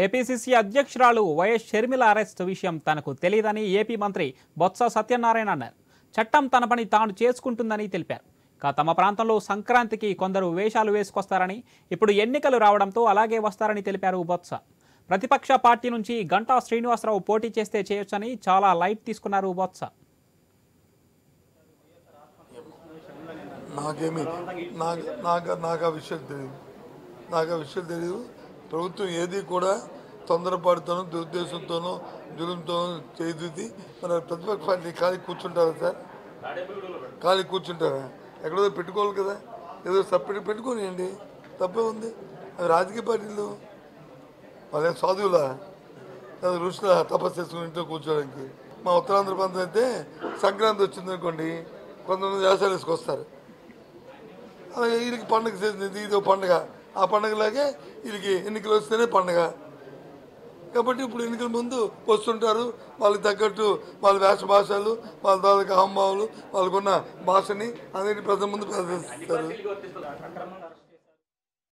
APCC అధ్యక్షురాలు YS Sharmila arrest విషయం తనకు తెలియదని ఏపీ మంత్రి బొత్స సత్యనారాయణ అన్నారు. చట్టం తన పని తాను చేసుకుంటుందని తెలిపారు. తమ ప్రాంతంలో సంక్రాంతికి కొందరు వేషాలు వేసుకొస్తారని, ఇప్పుడు ఎన్నికలు రావడంతో అలాగే వస్తారని తెలిపారు బొత్స. ప్రతిపక్ష పార్టీ నుంచి గంటా శ్రీనివాసరావు పోటీ చేస్తే చేయొచ్చని చాలా లైట్ తీసుకున్నారు బొత్స. నాకు ఆ విషయం తెలియదు. ప్రభుత్వం ఏది కూడా తొందరపాటుతోనూ దురుద్దేశంతోనూ జులుంతోనూ చేయదు. మన ప్రతిపక్ష పార్టీ ఖాళీ కూర్చుంటారా సార్? ఖాళీ కూర్చుంటారా? ఎక్కడో పెట్టుకోవాలి కదా, ఏదో సపరేట్ పెట్టుకోనియండి, తప్పే ఉంది. అవి రాజకీయ పార్టీలు వాళ్ళే సాధువులా ఋషుల తపస్సు చేసుకుని ఇంట్లో కూర్చోడానికి. మా ఉత్తరాంధ్ర ప్రాంతం అయితే సంక్రాంతి వచ్చిందనుకోండి, కొంతమంది వ్యవసాయాలు వేసుకొస్తారు. అలాగే వీళ్ళకి పండుగ చేసింది, ఇదో పండుగ. ఆ పండుగలాగే వీళ్ళకి ఎన్నికలు వస్తేనే పండుగ కాబట్టి ఇప్పుడు ఎన్నికల ముందు వస్తుంటారు. వాళ్ళకి తగ్గట్టు వాళ్ళ వేషభాషలు, వాళ్ళ తాలూకా హావభావాలు, వాళ్ళకున్న భాషని అన్నిటి ప్రజల ముందు ప్రదర్శిస్తారు.